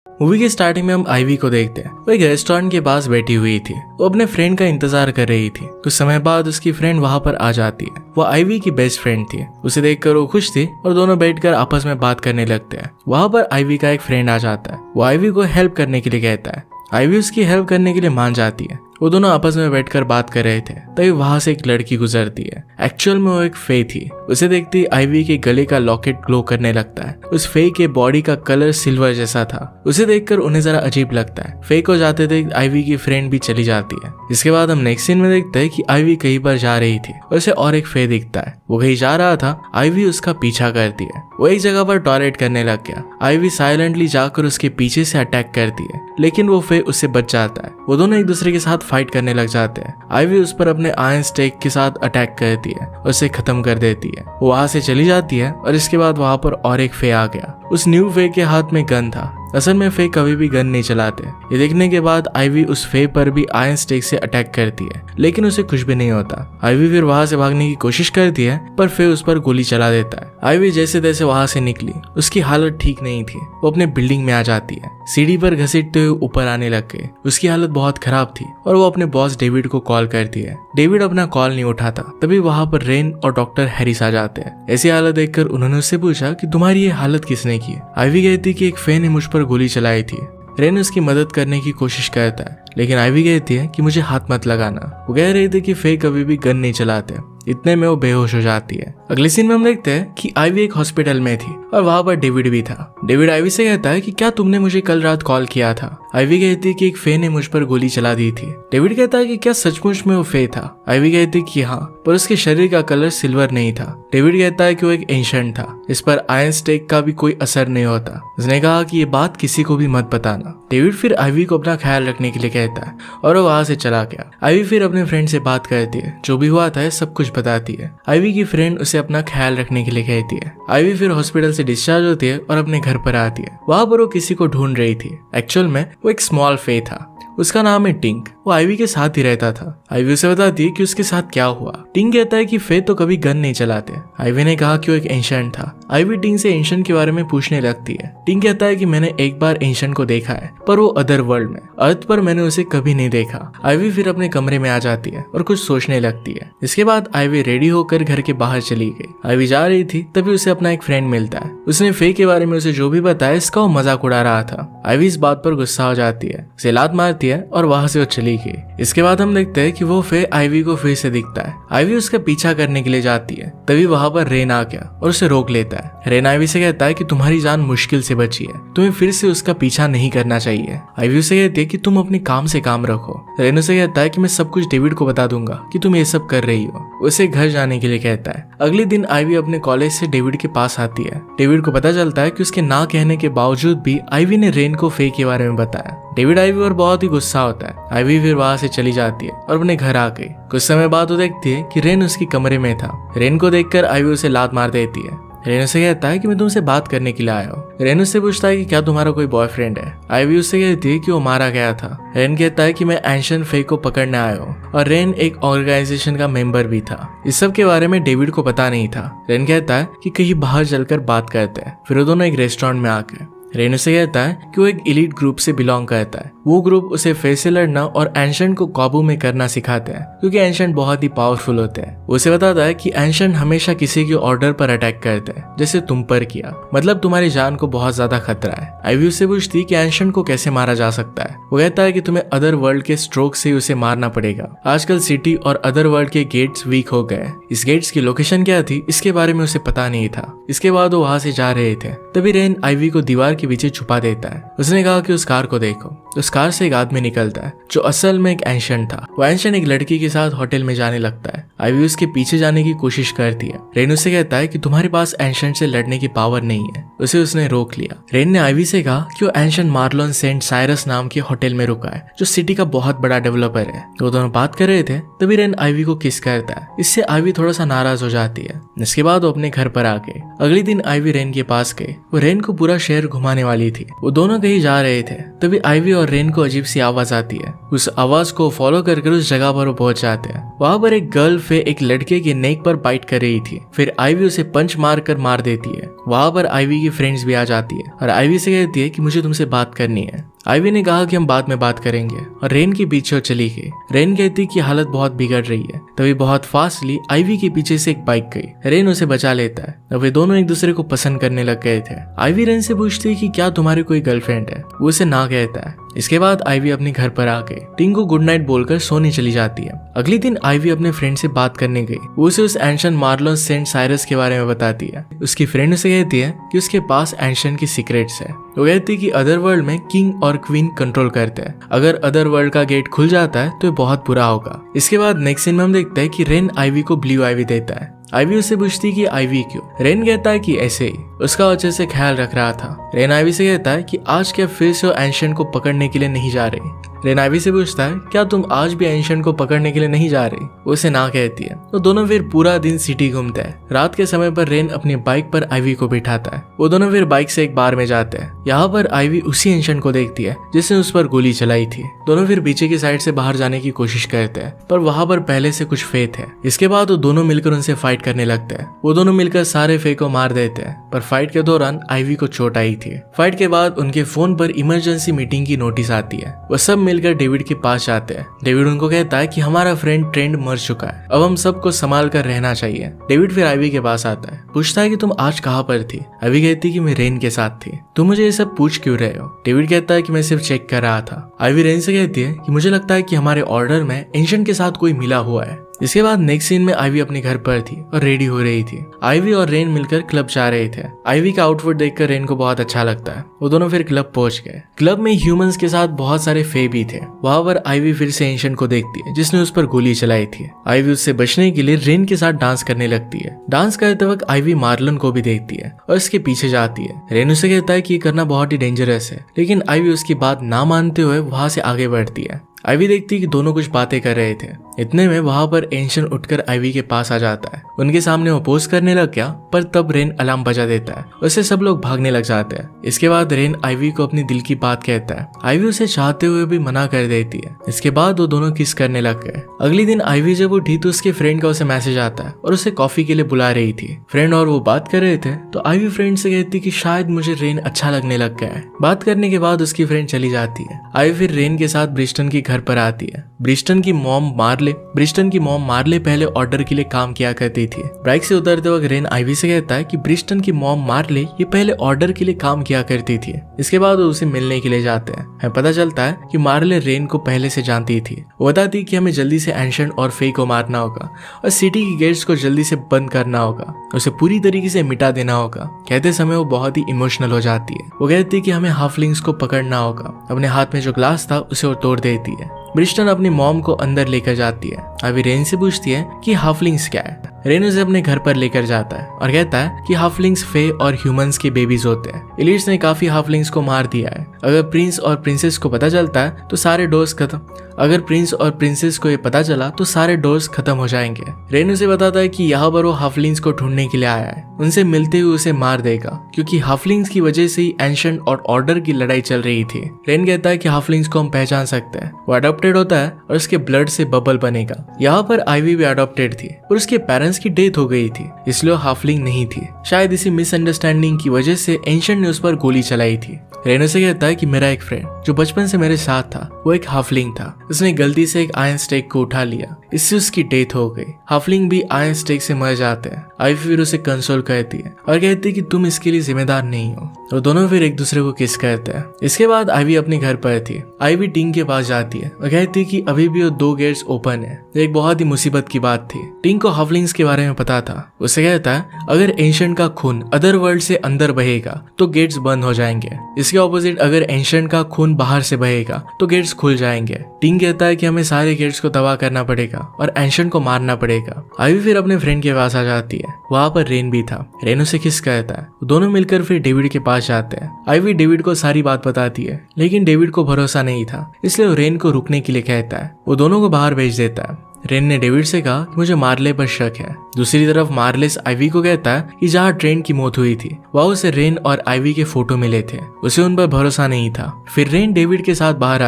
Movie के starting में हम आईवी को देखते हैं। वो एक रेस्टोरेंट के पास बैठी हुई थी। वो अपने फ्रेंड का इंतजार कर रही थी। कुछ समय बाद उसकी फ्रेंड वहां पर आ जाती है। वो आईवी की बेस्ट फ्रेंड थी। उसे देखकर वो खुश थी और दोनों बैठकर आपस में बात करने लगते हैं। वहां पर आईवी का एक फ्रेंड आ जाता है। वो आईवी को हेल्प करने के लिए कहता है। आईवी उसकी हेल्प करने के लिए मान जाती है। वो दोनों आपस में बैठकर बात कर रहे थे, तभी वहां से एक लड़की गुजरती है। एक्चुअल में वो एक फे थी। उसे देखते ही आईवी के गले का लॉकेट ग्लो करने लगता है। उस फे के बॉडी का कलर सिल्वर जैसा था। उसे देखकर उन्हें जरा अजीब लगता है। फे को जाते देख आईवी की फ्रेंड भी चली जाती है। इसके बाद हम नेक्स्ट सीन में देखते हैं कि आईवी कहीं पर जा रही थी और उसे और एक फे दिखता है। वो कहीं जा रहा था। आईवी उसका पीछा करती है। वो एक जगह पर टॉयलेट करने लग गया। आईवी साइलेंटली जाकर उसके पीछे से अटैक करती है, लेकिन वो फे उससे बच जाता है। वो दोनों एक दूसरे के साथ फाइट करने लग जाते हैं। आईवी उस पर अपने आयरन स्टेक के साथ अटैक करती है और उसे खत्म कर देती है। वो वहां से चली जाती है और इसके बाद वहां पर और एक फे आ गया। उस न्यू फे के हाथ में गन था। असल में फे कभी भी गन नहीं चलाते। ये देखने के बाद आईवी उस फे पर भी आयरन स्टेक से अटैक करती है, लेकिन उसे कुछ भी नहीं होता। आईवी फिर वहां से भागने की कोशिश करती है, पर फे उस पर गोली चला देता है। आईवी जैसे तैसे वहां से निकली। उसकी हालत ठीक नहीं थी। वो अपने बिल्डिंग में आ जाती है। सीढ़ी पर घसीटते हुए ऊपर आने लग गए। उसकी हालत बहुत खराब थी और वो अपने बॉस डेविड को कॉल करती है। डेविड अपना कॉल नहीं उठाता। तभी वहां पर रेन और डॉक्टर हैरिस आ जाते हैं। ऐसी हालत देखकर उन्होंने उससे पूछा कि तुम्हारी ये हालत किसने की। आईवी कहती कि एक फे ने मुझ पर गोली चलाई थी। रेन उसकी मदद करने की कोशिश करता है, लेकिन आईवी कहती है कि मुझे हाथ मत लगाना। वो कह रहे थे कि फे कभी भी गन नहीं चलाते। इतने में वो बेहोश हो जाती है। अगले सीन में हम देखते हैं कि आईवी एक हॉस्पिटल में थी और वहां पर डेविड भी था। डेविड आईवी से कहता है कि क्या तुमने मुझे कल रात कॉल किया था। आईवी कहती है कि एक फे ने मुझ पर गोली चला दी थी। डेविड कहता है कि क्या सचमुच में वो फे था। आईवी कहती है कि हाँ, पर उसके शरीर का कलर सिल्वर नहीं था। डेविड कहता है कि वो एक एंशिएंट था। इस पर आयरन स्टेक का भी कोई असर नहीं होता। उसने कहा कि ये बात किसी को भी मत बताना। डेविड फिर आईवी को अपना ख्याल रखने के लिए कहता है और वो वहां से चला गया। आईवी फिर अपने फ्रेंड से बात करती है। जो भी हुआ था सब कुछ बताती है। आईवी की फ्रेंड उसे अपना ख्याल रखने के लिए कहती है। आईवी फिर हॉस्पिटल से डिस्चार्ज होती है और अपने घर पर आती है। वहां पर वो किसी को ढूंढ रही थी। एक्चुअल में वो एक स्मॉल फे था। उसका नाम है टिंक। वो आईवी के साथ ही रहता था। आईवी उसे बताती है कि उसके साथ क्या हुआ। टिंक कहता है कि फे तो कभी गन नहीं चलाते। आईवी ने कहा कि वो एक एंशिएंट था। आईवी टिंक से एंशिएंट के बारे में पूछने लगती है। टिंक कहता है कि मैंने एक बार एंशिएंट को देखा है, पर वो अदर वर्ल्ड में। अर्थ पर मैंने उसे कभी नहीं देखा। आईवी फिर अपने कमरे में आ जाती है और कुछ सोचने लगती है। इसके बाद आईवी रेडी होकर घर के बाहर चली गई। आईवी जा रही थी, तभी उसे अपना एक फ्रेंड मिलता है। उसने फे के बारे में उसे जो भी बताया, इसका वो मजाक उड़ा रहा था। आईवी इस बात पर गुस्सा हो जाती है, उसे लात मारती है और वहां से वो चली गई। इसके बाद हम देखते हैं कि वो फे आईवी को फिर से दिखता है। आईवी उसका पीछा करने के लिए जाती है। तभी वहां पर रेन आ गया और उसे रोक लेता है। रेन आईवी से कहता है कि तुम्हारी जान मुश्किल से बची है, तुम्हें फिर से उसका पीछा नहीं करना चाहिए। आईवी उसे कहती है कि तुम अपने काम से काम रखो। रेन उसे कहता है कि मैं सब कुछ डेविड को बता दूंगा कि तुम ये सब कर रही हो। उसे घर जाने के लिए कहता है। अगले दिन आईवी अपने कॉलेज से डेविड के पास आती है। डेविड को पता चलता है कि उसके ना कहने के बावजूद भी आईवी ने रेन को फे के बारे में बताया। डेविड आईवी पर बहुत ही गुस्सा होता है। आईवी फिर वहां से चली जाती है और अपने घर आ गई। कुछ समय बाद वो देखती है कि रेन उसके कमरे में था। रेन को देखकर आईवी उसे लात मार देती है। रेन उसे कहता है कि मैं तुमसे बात करने के लिए आया हूँ। रेन उससे पूछता है कि क्या तुम्हारा कोई बॉयफ्रेंड है। आईवी उससे कहती है कि वो मारा गया था। रेन कहता है कि मैं एंशिएंट फे को पकड़ने आया हूँ और रेन एक ऑर्गेनाइजेशन का मेंबर भी था। इस सब के बारे में डेविड को पता नहीं था। रेन कहता है कि कहीं बाहर चलकर बात करते हैं। फिर वो दोनों एक रेस्टोरेंट में आ गए। रेन उसे कहता है कि वो एक एलीट ग्रुप से बिलोंग करता है। वो ग्रुप उसे फे से लड़ना और एंशिएंट को काबू में करना सिखाते हैं, क्योंकि एंशिएंट बहुत ही पावरफुल होते हैं। उसे बताता है कि एंशिएंट हमेशा किसी के ऑर्डर पर अटैक करते हैं, जैसे तुम पर किया। मतलब तुम्हारी जान को बहुत ज्यादा खतरा है। आईवी उससे पूछती कि एंशिएंट को कैसे मारा जा सकता है। वो कहता है कि तुम्हें अदर वर्ल्ड के स्ट्रोक से उसे मारना पड़ेगा। आजकल सिटी और अदर वर्ल्ड के गेट्स वीक हो गए। इस गेट्स की लोकेशन क्या थी, इसके बारे में उसे पता नहीं था। इसके बाद वो वहां से जा रहे थे, तभी रेन आईवी को दीवार के पीछे छुपा देता है। उसने कहा कि उस कार को देखो। उस कार से एक आदमी निकलता है जो असल में एक एंशिएंट था। वो एंशिएंट एक लड़की के साथ होटल में जाने लगता है। आईवी उसके पीछे जाने की कोशिश करती है। रेन उससे कहता है कि तुम्हारे पास एंशिएंट से लड़ने की पावर नहीं है। उसे उसने रोक लिया। रेन ने आईवी से कहा कि वो एंशिएंट मार्लोन सेंट साइरस नाम के होटल में रुका है, जो सिटी का बहुत बड़ा डेवलपर है। वो दोनों बात कर रहे थे, तभी रेन आईवी को किस करता है। इससे आईवी थोड़ा सा नाराज हो जाती है। इसके बाद वो अपने घर पर आ गए। अगले दिन आईवी रेन के पास गई। वो रेन को पूरा शहर घुमाने वाली थी। वो दोनों कहीं जा रहे थे, तभी आईवी और रेन को अजीब सी आवाज आती है। उस आवाज को फॉलो कर उस जगह पर वो पहुंच जाते हैं। वहाँ पर एक गर्ल फे एक लड़के के नेक पर बाइट कर रही थी। फिर आईवी उसे पंच मार कर मार देती है। वहाँ पर आईवी की फ्रेंड्स भी आ जाती है और आईवी से कहती है कि मुझे तुमसे बात करनी है। आईवी ने कहा कि हम बाद में बात करेंगे और रेन के पीछे चली गई। रेन कहती कि हालत बहुत बिगड़ रही है। तभी बहुत फास्टली आईवी के पीछे से एक बाइक गई। रेन उसे बचा लेता है और वे दोनों एक दूसरे को पसंद करने लग गए थे। आईवी रेन से पूछती है कि क्या तुम्हारी कोई गर्लफ्रेंड है। वो उसे ना कहता है। इसके बाद आईवी अपने घर पर आ गई। टिंग को गुड नाइट बोलकर सोने चली जाती है। अगले दिन आईवी अपने फ्रेंड से बात करने गई। वो उसे उस एंशिएंट मार्लोन सेंट साइरस के बारे में बताती है। उसकी फ्रेंड उसे कहती है कि उसके पास एंशिएंट की सीक्रेट्स है। वो कहती है कि अदर वर्ल्ड में किंग और क्वीन कंट्रोल करते हैं। अगर अदर वर्ल्ड का गेट खुल जाता है तो ये बहुत बुरा होगा। इसके बाद नेक्स्ट सीन में हम देखते हैं कि रेन आईवी को ब्लू आईवी देता है। आईवी उससे पूछती कि आईवी क्यों। रेन कहता है कि ऐसे ही उसका अच्छे से ख्याल रख रहा था। रेन आईवी से कहता है कि आज क्या फिर से एंशिएंट को पकड़ने के लिए नहीं जा रही। रेन आईवी से पूछता है क्या तुम आज भी एंशिएंट को पकड़ने के लिए नहीं जा रही। वो उसे ना कहती है। तो दोनों फिर पूरा दिन सिटी घूमते हैं। रात के समय पर रेन अपनी बाइक पर आईवी को बिठाता है। वो दोनों फिर बाइक से एक बार में जाते हैं। यहाँ पर आईवी उसी एंशिएंट को देखती है जिसने उस पर गोली चलाई थी। दोनों फिर पीछे की साइड से बाहर जाने की कोशिश करते हैं पर वहां पर पहले से कुछ फे थे। इसके बाद वो दोनों मिलकर उनसे फाइट करने लगते हैं। वो दोनों मिलकर सारे फे को मार देते हैं पर फाइट के दौरान आईवी को चोट आई थी। फाइट के बाद उनके फोन पर इमरजेंसी मीटिंग की नोटिस आती है। वो सब मिलकर डेविड के पास जाते हैं। डेविड उनको कहता है कि हमारा फ्रेंड ट्रेंड मर चुका है, अब हम सबको संभाल कर रहना चाहिए। डेविड फिर आईवी के पास आता है। पूछता है कि तुम आज कहाँ पर थी। आईवी कहती है कि मैं रेन के साथ थी। तुम मुझे ये सब पूछ क्यों रहे हो। डेविड कहता है कि मैं सिर्फ चेक कर रहा था। आईवी रेन से कहती है कि मुझे लगता है कि हमारे ऑर्डर में एंशिएंट के साथ कोई मिला हुआ है। इसके बाद नेक्स्ट सीन में आईवी अपने घर पर थी और रेडी हो रही थी। आईवी और रेन मिलकर क्लब जा रहे थे। आईवी का आउटफिट देखकर रेन को बहुत अच्छा लगता है। वो दोनों फिर क्लब पहुंच गए। क्लब में ह्यूमंस के साथ बहुत सारे फे भी थे। वहां पर आईवी फिर से एंशिएंट को देखती है जिसने उस पर गोली चलाई थी। आईवी उससे बचने के लिए रेन के साथ डांस करने लगती है। डांस करते वक्त आईवी मार्लन को भी देखती है और उसके पीछे जाती है। रेन उसे कहता है कि ये करना बहुत ही डेंजरस है, लेकिन आईवी उसकी बात ना मानते हुए वहां से आगे बढ़ती है। आईवी देखती है कि दोनों कुछ बातें कर रहे थे। इतने में वहां पर एंशिएंट उठकर आईवी के पास आ जाता है। उनके सामने वो पोज करने लग गया पर तब रेन अलार्म बजा देता है। उससे सब लोग भागने लग जाते हैं। इसके बाद रेन आईवी को अपनी दिल की बात कहता है। आईवी उसे चाहते हुए भी मना कर देती है। इसके बाद वो दोनों किस करने लग गए। अगले दिन आईवी जब उठी तो उसके फ्रेंड का उसे मैसेज आता है और उसे कॉफी के लिए बुला रही थी। फ्रेंड और वो बात कर रहे थे तो आईवी फ्रेंड से कहती कि शायद मुझे रेन अच्छा लगने लग गया है। बात करने के बाद उसकी फ्रेंड चली जाती है। आईवी फिर रेन के साथ ब्रिस्टन के घर पर आती है। ब्रिस्टन की मॉम मार्ले पहले ऑर्डर के लिए काम किया करती थी। बाइक से उतरते वक्त रेन आईवी से कहता है कि ब्रिस्टन की मॉम मार्ले ये पहले ऑर्डर के लिए काम किया करती थी। इसके बाद वो उसे मिलने के लिए जाते हैं। हमें पता चलता है कि मार्ले रेन को पहले से जानती थी। वो बताती कि हमें जल्दी से एंशिएंट और फे को मारना होगा और सिटी की गेट्स को जल्दी से बंद करना होगा, उसे पूरी तरीके से मिटा देना होगा। कहते समय वो बहुत ही इमोशनल हो जाती है। वो कहती है कि हमें हाफलिंग्स को पकड़ना होगा। अपने हाथ में जो ग्लास था उसे वो तोड़ देती है। ब्रिस्टन अपनी मॉम को अंदर लेकर जाती है। अभी रेन से पूछती है कि हाफलिंग्स क्या है। रेन उसे अपने घर पर लेकर जाता है और कहता है कि हाफलिंग्स फे और ह्यूमंस के बेबीज होते हैं। एलिट्स ने काफी हाफलिंग्स को मार दिया है। अगर प्रिंस और प्रिंसेस को पता चलता है तो सारे डोर्स खत्म। अगर प्रिंस और प्रिंसेस को ये पता चला तो सारे डोर्स खत्म हो जाएंगे। रेन उसे बताता है कि यहाँ पर वो हाफलिंग्स को ढूंढने के लिए आया है। उनसे मिलते हुए उसे मार देगा क्योंकि हाफलिंग्स की वजह से ही एंशिएंट और ऑर्डर की लड़ाई चल रही थी। रेन कहता है कि हाफलिंग्स को हम पहचान सकते हैं। वो अडॉप्टेड होता है और उसके ब्लड से बबल बनेगा। यहाँ पर आईवी भी अडॉप्टेड थी और उसके पेरेंट्स की डेथ हो गई थी, इसलिए हाफलिंग नहीं थी। शायद इसी मिसअंडरस्टैंडिंग की वजह से एंशिएंट ने उस पर गोली चलाई थी। रेन उसे कहता है कि मेरा एक फ्रेंड जो बचपन से मेरे साथ था वो एक हाफलिंग था। उसने गलती से एक आयरन स्टेक को उठा लिया, इससे उसकी डेथ हो गई। हाफलिंग भी आयरन स्टेक से मर जाते हैं। आईवी फिर उसे कंसोल करती है और कहती है कि तुम इसके लिए जिम्मेदार नहीं हो। और दोनों फिर एक दूसरे को किस करते हैं। इसके बाद आईवी अपने घर पर थी। आईवी टिंग के पास जाती है और कहती है कि अभी भी वो 2 गेट्स ओपन है। एक बहुत ही मुसीबत की बात थी। टिंग को हाफलिंग्स के बारे में पता था। उसे कहता है अगर एंशिएंट का खून अदर वर्ल्ड से अंदर बहेगा तो गेट्स बंद हो जाएंगे। इसके ऑपोजिट अगर एंशिएंट का खून बाहर से बहेगा तो गेट्स खुल जाएंगे। टिंग कहता है कि हमें सारे गेट्स को तबाह करना पड़ेगा और एंशिएंट को मारना पड़ेगा। आईवी फिर अपने फ्रेंड के पास आ जाती है। वहां पर रेन भी था। रेन उसे किस कहता है। दोनों मिलकर फिर डेविड के पास जाते हैं। आईवी डेविड को सारी बात बताती है, लेकिन डेविड को भरोसा नहीं था, इसलिए वो रेन को रुकने के लिए कहता है। वो दोनों को बाहर भेज देता है। रेन ने डेविड से कहा कि मुझे मार्ले पर शक है। दूसरी तरफ मार्लेस आइवी को कहता है कि जहाँ ट्रेन की मौत हुई थी वहाँ उसे रेन और आइवी के फोटो मिले थे, उसे उन पर भरोसा नहीं था। फिर रेन डेविड के साथ बाहर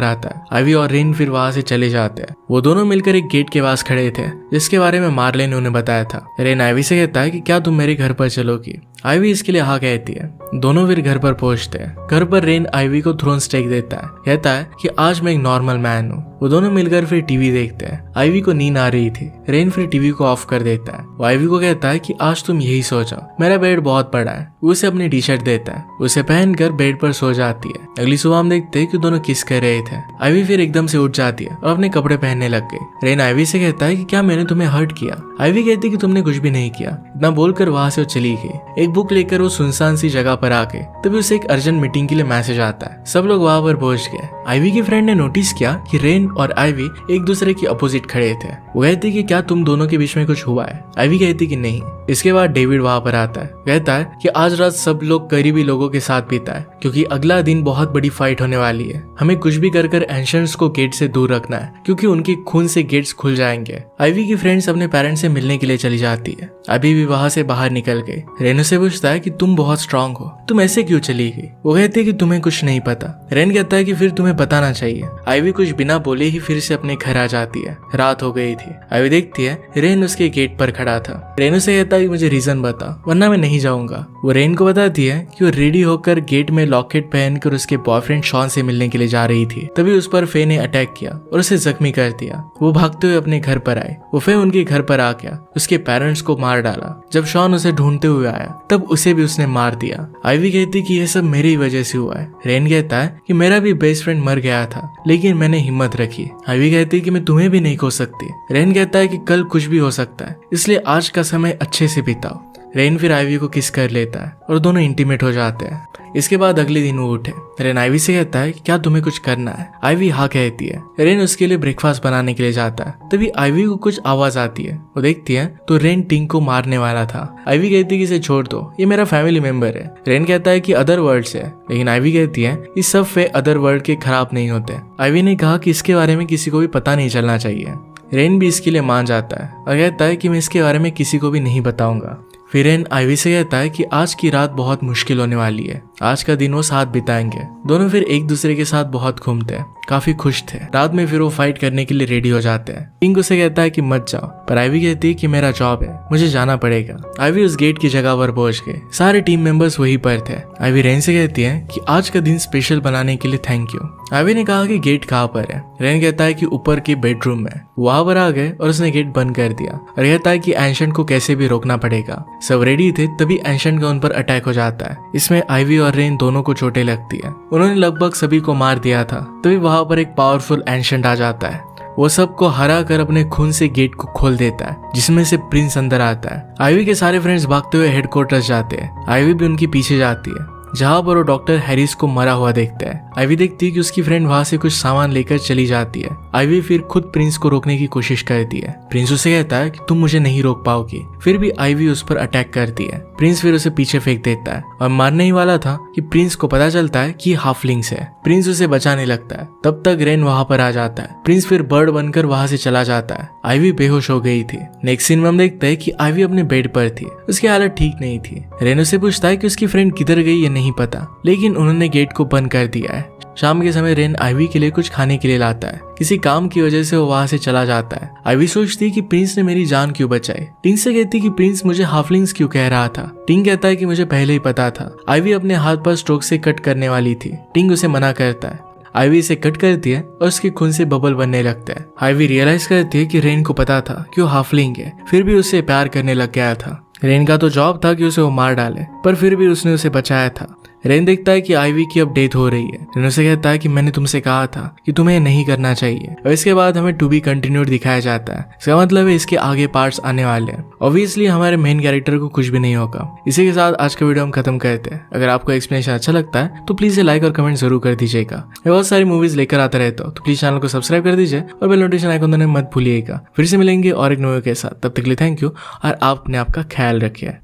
आता है। आइवी और रेन फिर वहाँ से चले जाते हैं। वो दोनों मिलकर एक गेट के पास खड़े थे जिसके बारे में मार्ले ने उन्हें बताया था। रेन आइवी से कहता है कि क्या तुम मेरे घर पर चलोगी? आइवी इसके लिए हाँ कहती है। दोनों फिर घर पर पहुंचते हैं। घर पर रेन आइवी को थ्रोन स्टेक देता है, कहता है कि आज मैं एक नॉर्मल मैन हूँ। वो दोनों मिलकर फिर टीवी देखते हैं। आइवी को नींद आ रही थी। रेन फिर टीवी को ऑफ कर देता है। वो आइवी को कहता है कि आज तुम यही सो जाओ, मेरा बेड बहुत बड़ा है। वो उसे अपनी टी शर्ट देता है। उसे पहनकर बेड पर सो जाती है। अगली सुबह हम देखते हैं कि दोनों किस कर रहे थे। आइवी फिर एकदम से उठ जाती है और अपने कपड़े पहनने लग गई। रेन आइवी से कहता है कि क्या मैंने तुम्हें हर्ट किया? आइवी कहती है कि तुमने कुछ भी नहीं किया। इतना बोलकर वहां से वो चली गई। एक बुक लेकर वो सुनसान सी जगह पर आके तभी उसे एक अर्जेंट मीटिंग के लिए मैसेज आता है। सब लोग वहां पर पहुंच गए। आइवी की फ्रेंड ने नोटिस किया कि रेन और आइवी एक दूसरे के अपोजिट खड़े थे। वो कहती कि क्या तुम दोनों के बीच में कुछ हुआ है? आइवी कहती कि नहीं। इसके बाद डेविड वहां पर आता है, कहता है कि आज रात सब लोग करीबी लोगों के साथ बिताए क्योंकि अगला दिन बहुत बड़ी फाइट होने वाली है। हमें कुछ भी कर एंशियंट्स को गेट से दूर रखना है क्योंकि उनके खून से गेट्स खुल जाएंगे। आइवी की फ्रेंड्स अपने पेरेंट्स से मिलने के लिए चली जाती है। अभी भी वहां से बाहर निकल गई। रेन से पूछता है कि तुम बहुत स्ट्रांग हो, तुम ऐसे क्यों चली गई? वो कहती है कि तुम्हें कुछ नहीं पता। रेन कहता है कि फिर तुम्हें बताना चाहिए। आइवी कुछ बिना बोले ही फिर से अपने घर आ जाती है। रात हो गई थी। आइवी देखती है रेन उसके गेट पर खड़ा था। रेन उसे कहता है कि मुझे रीजन बता वरना मैं नहीं जाऊंगा। वो रेन को बताती है कि वो रेडी होकर गेट में लॉकेट पहनकर उसके बॉयफ्रेंड शॉन से मिलने के लिए जा रही थी। तभी उस पर फे ने अटैक किया और उसे जख्मी कर दिया। वो भागते हुए अपने घर पर आए। वो फे उनके घर पर आ गया, उसके पेरेंट्स को मार डाला। जब शॉन उसे ढूंढते हुए आया तब उसे भी उसने मार दिया। आइवी कहती कि यह सब मेरी वजह से हुआ है। रेन कहता है कि मेरा भी बेस्ट फ्रेंड मर गया था लेकिन मैंने हिम्मत रखी। आइवी कहती है कि मैं तुम्हें भी नहीं खो सकती। रेन कहता है कि कल कुछ भी हो सकता है इसलिए आज का समय अच्छे से बिताओ। रेन फिर आइवी को किस कर लेता है और दोनों इंटीमेट हो जाते हैं। इसके बाद अगले दिन वो उठे। रेन आइवी से कहता है कि क्या तुम्हें कुछ करना है? आइवी हाँ कहती है। रेन उसके लिए ब्रेकफास्ट बनाने के लिए जाता है। तभी आइवी को कुछ आवाज आती है। वो देखती है तो रेन टिंग को मारने वाला था। आइवी कहती है कि इसे छोड़ दो, ये मेरा फैमिली मेंबर है। रेन कहता है कि अदर वर्ल्ड है, लेकिन आइवी कहती है इस सब फे अदर वर्ल्ड के खराब नहीं होते। आइवी ने कहा कि इसके बारे में किसी को भी पता नहीं चलना चाहिए। रेन भी इसके लिए मान जाता है और कहता है कि मैं इसके बारे में किसी को भी नहीं बताऊंगा। फिर रेन आइवी से कहता है कि आज की रात बहुत मुश्किल होने वाली है। आज का दिन वो साथ बिताएंगे। दोनों फिर एक दूसरे के साथ बहुत घूमते हैं, काफी खुश थे। रात में फिर वो फाइट करने के लिए रेडी हो जाते हैं। किंग उसे कहता है कि मत जाओ, पर आइवी कहती है कि मेरा जॉब है, मुझे जाना पड़ेगा। आइवी उस गेट की जगह पर पहुंच गए। सारे टीम मेंबर्स वहीं पर थे। आइवी रेन से कहती है कि आज का दिन स्पेशल बनाने के लिए थैंक यू। आइवी ने कहा कि गेट कहाँ पर है? रेन कहता है कि ऊपर के बेडरूम में। वहां पर आ गए और उसने गेट बंद कर दिया और कहता है कि एंशिएंट को कैसे भी रोकना पड़ेगा। सब रेडी थे तभी एंशिएंट का उन पर अटैक हो जाता है। इसमें आइवी और रेन दोनों को चोटें लगती है। उन्होंने लगभग सभी को मार दिया था। तभी वहां पर एक पावरफुल एंशिएंट आ जाता है। वो सबको हरा कर अपने खून से गेट को खोल देता है जिसमें से प्रिंस अंदर आता है। आइवी के सारे फ्रेंड्स भागते हुए हेडक्वार्टर्स जाते हैं। आइवी भी उनके पीछे जाती है जहां पर वो डॉक्टर हैरिस को मरा हुआ देखता है। आइवी देखती है कि उसकी फ्रेंड वहां से कुछ सामान लेकर चली जाती है। आइवी फिर खुद प्रिंस को रोकने की कोशिश करती है। प्रिंस उसे कहता है कि तुम मुझे नहीं रोक पाओगी। फिर भी आइवी उस पर अटैक करती है। प्रिंस फिर उसे पीछे फेंक देता है और मारने ही वाला था कि प्रिंस को पता चलता है कि हाफलिंग्स है। प्रिंस उसे बचाने लगता है। तब तक रेन वहां पर आ जाता है। प्रिंस फिर बर्ड बनकर वहां से चला जाता है। आइवी बेहोश हो गई थी। नेक्स्ट सीन में हम देखते हैं कि आइवी अपने बेड पर थी। उसकी हालत ठीक नहीं थी। रेन उसे पूछता है कि उसकी फ्रेंड किधर गई ये नहीं पता, लेकिन उन्होंने गेट को बंद कर दिया है। शाम के समय रेन आइवी के लिए कुछ खाने के लिए लाता है। किसी काम की वजह से वो वहां से चला जाता है। आइवी सोचती है कि प्रिंस ने मेरी जान क्यों बचाई। टिंग से कहती है कि प्रिंस मुझे हाफलिंग्स क्यों कह रहा था। टिंग कहता है कि मुझे पहले ही पता था। आइवी अपने हाथ पर स्ट्रोक से कट करने वाली थी। टिंग उसे मना करता है। आइवी इसे कट करती है और उसके खून से बबल बनने लगता है। आइवी रियलाइज करती है कि रेन को पता था कि वो हाफलिंग है, फिर भी उससे प्यार करने लग गया था। रेन का तो जॉब था कि उसे वो मार डाले, पर फिर भी उसने उसे बचाया था। रेन देखता है कि आइवी की अब डेथ हो रही है। रेन उसे कहता है कि मैंने तुमसे कहा था कि तुम्हें नहीं करना चाहिए। और इसके बाद हमें टू बी कंटिन्यूड दिखाया जाता है। इसका मतलब है इसके आगे पार्ट्स आने वाले हैं। ऑब्वियसली हमारे मेन कैरेक्टर को कुछ भी नहीं होगा। इसी के साथ आज का वीडियो हम खत्म करते हैं। अगर आपको एक्सप्लेनेशन अच्छा लगता है तो प्लीज लाइक और कमेंट जरूर कर दीजिएगा। मैं बहुत सारी मूवीज लेकर आता रहता हूँ, तो प्लीज चैनल को सब्सक्राइब कर दीजिए और बेल नोटिफिकेशन आइकन दबाना मत भूलिएगा। फिर से मिलेंगे और एक न्यू वीडियो के साथ। तब तक के लिए थैंक यू और आप अपने आप का ख्याल रखिए।